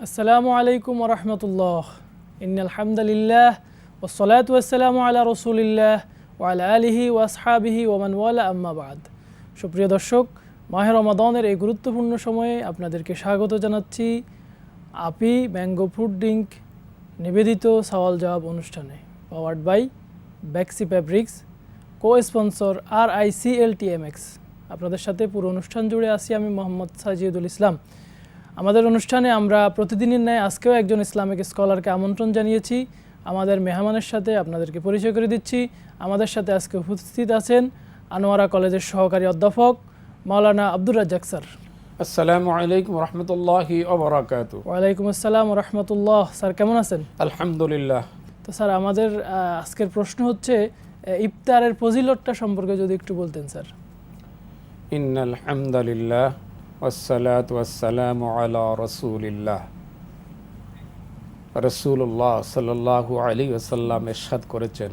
আসসালামু আলাইকুম ওয়া রাহমাতুল্লাহ। ইন্নাল হামদালিল্লাহ ওয়াসসালাতু ওয়াসসালামু আলা রাসূলিল্লাহ ওয়া আলা আলিহি ওয়া আসহাবিহি ওয়া মান ওয়ালা, আম্মা বাদ। সুপ্রিয় দর্শক, মাহে রমাদানের এই গুরুত্বপূর্ণ সময়ে আপনাদেরকে স্বাগত জানাচ্ছি আপি ম্যাঙ্গো ফ্রুট ড্রিঙ্ক নিবেদিত সওয়াল জবাব অনুষ্ঠানে, powered by Baxy fabrics, co sponsor RICLTMX। আপনাদের সাথে পুরো অনুষ্ঠান জুড়ে আছি আমি মোহাম্মদ সাজিদুল ইসলাম। আমাদের অনুষ্ঠানে আমরা প্রতিদিনের ন্যায় আজকেও একজন ইসলামিক স্কলারকে আমন্ত্রণ জানিয়েছি। আমাদের মেহমানের সাথে আপনাদেরকে পরিচয় করে দিচ্ছি। আমাদের সাথে আজকে উপস্থিত আছেন আনোয়ারা কলেজের সহকারী অধ্যাপক মাওলানা আব্দুর রাজ্জাক স্যার। আসসালামু আলাইকুম ওয়া রাহমাতুল্লাহি ওয়া বারাকাতুহু। ওয়ালাইকুম আসসালাম ওয়া রাহমাতুল্লাহ। স্যার কেমন আছেন? আলহামদুলিল্লাহ। তো স্যার, আমাদের আজকের প্রশ্ন হচ্ছে ইফতারের ফজিলতটা সম্পর্কে যদি একটু বলতেন স্যার। ইন্নাল হামদালিল্লাহ ওয়াসসালাতু ওয়াসসালামু আলা রাসূলিল্লাহ। রাসূলুল্লাহ সাল্লাল্লাহু আলাইহি ওয়াসাল্লাম ইরশাদ করেছেন,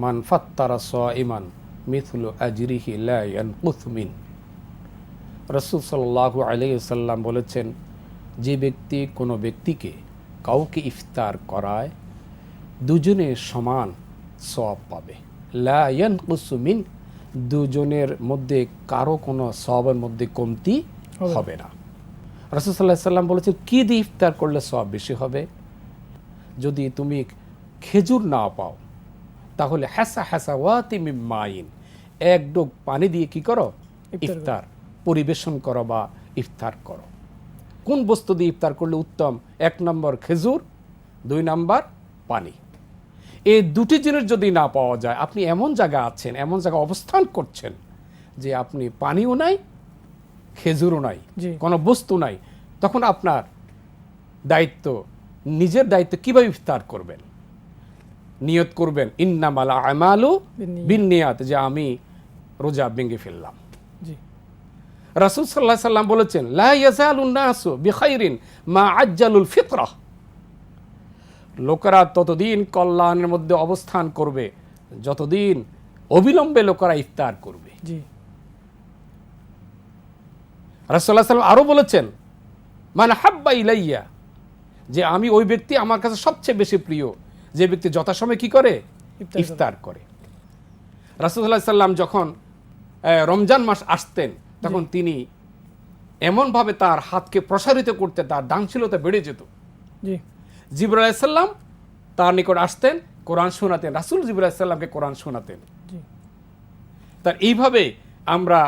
মান ফাত্তারা সাইমান মিথলু আজরিহি লা ইয়ানকুস মিন। রাসূল সাল্লাল্লাহু আলাইহি ওয়াসাল্লাম বলেছেন, যে ব্যক্তি কোনো ব্যক্তিকে কাউকে ইফতার করায় দুজনে সমান সওয়াব পাবে, লা ইয়ানকুস মিন, দুজনের মধ্যে কারো কোনো সওয়াবের মধ্যে কমতি হবে না। রাসূল সাল্লাল্লাহু আলাইহি ওয়াসাল্লাম বলেছেন, কি দিয়ে ইফতার করলে সওয়াব বেশি হবে? যদি তুমি খেজুর না পাও তাহলে হাসা হাসাওয়াতি মিন মাইন, এক ডোক পানি দিয়ে কি করো? ইফতার পরিবেশন করো বা ইফতার করো। কোন বস্তু দিয়ে ইফতার করলে উত্তম? 1 নম্বর খেজুর, 2 নম্বর পানি। এই দুটি জিনিস যদি না পাওয়া যায়, আপনি এমন জায়গা আছেন, এমন জায়গা অবস্থান করছেন যে আপনি পানিও নাই, খেজুরও নাই, কোনো বস্তু নাই, তখন আপনার দায়িত্ব, নিজের দায়িত্ব কিভাবে ইফতার করবেন? নিয়ত করবেন ইন্নামাল আমালু বিন্নিয়াত, যে আমি রোজা ভেঙে ফেললাম। রাসূল সাল্লাল্লাহু আলাইহি ওয়াসাল্লাম বলেছেন, লা ইয়াজালুন নাসু বিখাইরিন মা আজ্জালুল ফিতরাহ, লোকেরা ততদিন কল্যাণের মধ্যে অবস্থান করবে যতদিন অবিলম্বে লোকেরা ইফতার করবে। রাসূলুল্লাহ সাল্লাল্লাহু আলাইহি ওয়াসাল্লাম আরো বলেছেন, মান হাব্বা ইলাইয়া, যে আমি ওই ব্যক্তি আমার কাছে সবচেয়ে বেশি প্রিয় যে ব্যক্তি যথাসময়ে কি করে? ইফতার করে। রাসূলুল্লাহ সাল্লাল্লাহু আলাইহি ওয়াসাল্লাম যখন রমজান মাস আসতেন তখন তিনি এমনভাবে তার হাতকে প্রসারিত করতে তার দানশীলতা বেড়ে যেত। জিবরাইল আলাইহিস সালাম তার নিকট আসতেন, কোরআন শোনাতেন, রাসূল জিবরাইল আলাইহিস সালামকে কোরআন শোনাতেন। তার এইভাবে আমরা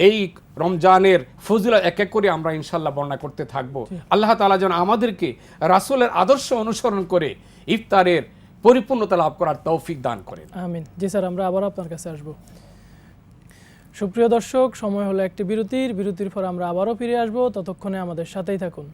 এই রমজানের ফজিলত এক এক করে আমরা ইনশাআল্লাহ বর্ণনা করতে থাকব। আল্লাহ তাআলা যেন আমাদেরকে রাসূলের আদর্শ অনুসরণ করে ইফতারের পরিপূর্ণতা লাভ করার তৌফিক দান করেন। আমিন। জি স্যার, আমরা আবার আপনার কাছে আসব। সুপ্রিয় দর্শক, সময় হলো একটি বিরতির পর আমরা আবারও ফিরে আসব। ততক্ষণে আমাদের সাথেই থাকুন।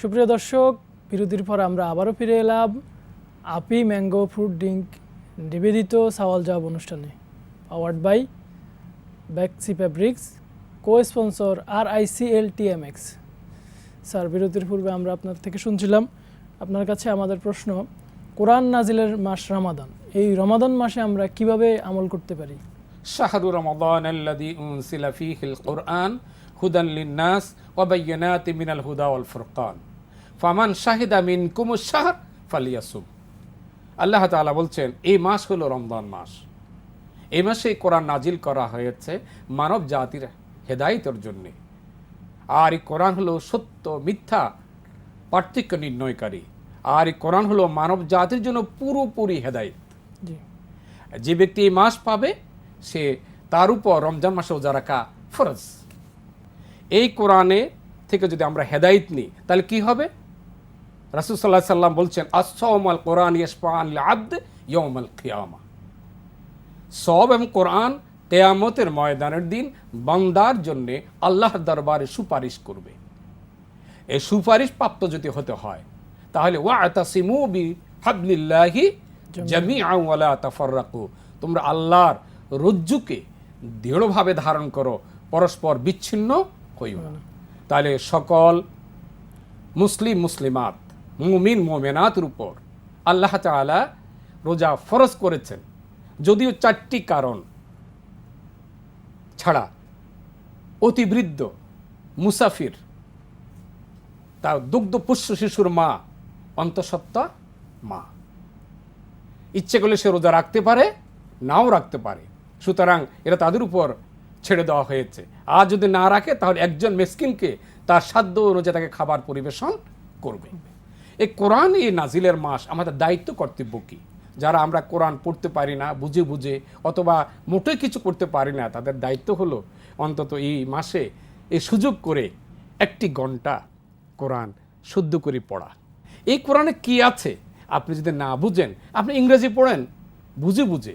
সুপ্রিয় দর্শক, বিরতির পর আমরা আবারও ফিরে এলাম আপি ম্যাঙ্গো ফ্রুট ড্রিঙ্ক নিবেদিত সওয়াল জবাব অনুষ্ঠানে, powered by Baxy fabrics, co sponsor RICLTMX। Sir, বিরতির পূর্বে আমরা আপনার থেকে শুনছিলাম, আপনার কাছে আমাদের প্রশ্ন, কোরআন নাজিলের মাস রমাদান, এই রমাদান মাসে আমরা কিভাবে আমল করতে পারি? শাহরু রমাদান আল্লাযী উনজিলা ফীহিল কুরআন হুদান লিন-নাস ওয়া বায়্যিনাতিন মিনাল হুদা ওয়াল ফুরকান ফামান শাহিদা মিনকুমুশ শাহর ফালিয়াসুম। আল্লাহ তাআলা বলছেন, এই মাস হলো রমজান মাস। এই মাসে কোরআন নাজিল করা হয়েছে মানব জাতির হেদায়েতের জন্য। আর এই কোরআন হলো সত্য মিথ্যা পার্থক্য নির্ণয়কারী। আর এই কোরআন হলো মানব জাতির জন্য পুরোপুরি হেদায়েত। যে ব্যক্তি এই মাস পাবে সে তার উপর রমজান মাসে রোজা রাখা ফরজ। এই কোরআনে থেকে যদি আমরা হেদায়েত নিই তাহলে কি হবে? রাসূল সাল্লাল্লাহু আলাইহি ওয়াসাল্লাম বলছেন, আস-সাওমুল কোরআন ইয়াশফাআন লিল-আবদ ইয়াউমাল কিয়ামা। সওম এবং কোরআন কিয়ামতের ময়দানের দিন বান্দার জন্য আল্লাহর দরবারে সুপারিশ করবে। এই সুপারিশ প্রাপ্ত যদি হতে হয় তাহলে ওয়াতাসিমু হাবলিল্লাহি জামিআন ওয়া লা তাফাররাকু, তোমরা আল্লাহর রজ্জুকে দৃঢ়ভাবে ধারণ করো, পরস্পর বিচ্ছিন্ন হইও না। তাহলে সকল মুসলিম মুসলিমাত, মুমিন মুমিনাতের উপর আল্লাহ তাআলা রোজা ফরজ করেছেন, যদিও 4টি কারণ ছাড়া অতিবৃদ্ধ, মুসাফির, তার দুগ্ধপুষ্য শিশুর মা, অন্তঃসত্ত্বা মা, ইচ্ছে করলে সে রোজা রাখতে পারে, নাও রাখতে পারে, সুতরাং এটা তাদের উপর ছেড়ে দেওয়া হয়েছে। আর যদি না রাখে তাহলে একজন মিসকিনকে তার সাধ্য অনুযায়ী তাকে খাবার পরিবেশন করবে। এই কোরআন, এই নাজিলের মাস, আমাদের দায়িত্ব কর্তব্য কি? যারা আমরা কোরআন পড়তে পারি না বুঝে বুঝে, অথবা মোটেই কিছু করতে পারি না, তাদের দায়িত্ব হলো অন্তত এই মাসে এই সুযোগ করে 1 ঘন্টা কোরআন শুদ্ধ করে পড়া। এই কোরআনে কি আছে আপনি যদি না বুঝেন, আপনি ইংরেজি পড়েন বুঝে বুঝে,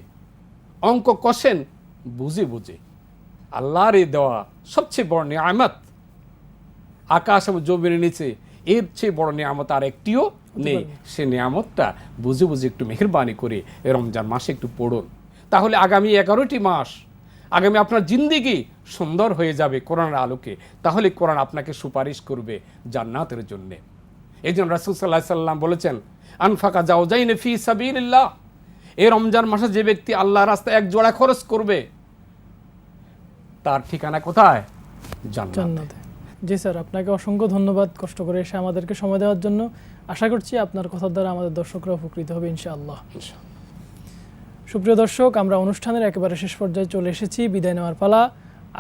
অঙ্ক কষেন বুঝে বুঝে। আল্লাহর এই দেওয়া সবচেয়ে বড় নিয়ামত, আকাশ এবং জমিনের নিচে এর চেয়ে বড় নিয়ামত আর একটিও নেই। সে নিয়ামতটা বুঝে বুঝে একটু মেহেরবানি করে এই রমজান মাসে একটু পড়ুন, তাহলে আগামী 11টি মাস, আগামী আপনার জিন্দেগি সুন্দর হয়ে যাবে কোরআনের আলোকে। তাহলে কোরআন আপনাকে সুপারিশ করবে জান্নাতের জন্যে। এই জন্য রাসূল সাল্লাল্লাহু আলাইহি সাল্লাম বলেছেন, আনফাকা জাওজাইন ফি সাবিলিল্লাহ, এই রমজান মাসে যে ব্যক্তি আল্লাহর রাস্তায় 1 জোড়া খরচ করবে, তার ঠিকানা কোথায়? জান্নাতে। জি স্যার, আপনাকে অসংখ্য ধন্যবাদ কষ্ট করে এসে আমাদেরকে সময় দেওয়ার জন্য। আশা করছি আপনার কথার দ্বারা আমাদের দর্শকরা উপকৃত হবে ইনশাআল্লাহ। সুপ্রিয় দর্শক, আমরা অনুষ্ঠানের একেবারে শেষ পর্যায়ে চলে এসেছি, বিদায় নেওয়ার পালা।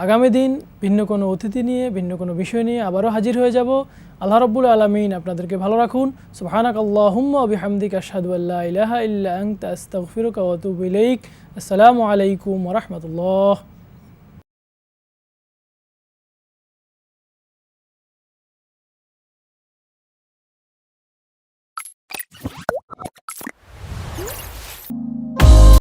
আগামী দিন ভিন্ন কোনো অতিথি নিয়ে, ভিন্ন কোনো বিষয় নিয়ে আবারও হাজির হয়ে যাব। আল্লাহ রাব্বুল আলামিন আপনাদেরকে ভালো রাখুন। সুবহানাকাল্লাহুম্মা ওয়া বিহামদিকা আশহাদু আল্লা ইলাহা ইল্লা আনতা আস্তাগফিরুকা ওয়া আতুবু ইলাইক। আসসালামু আলাইকুম ওয়া রাহমাতুল্লাহ।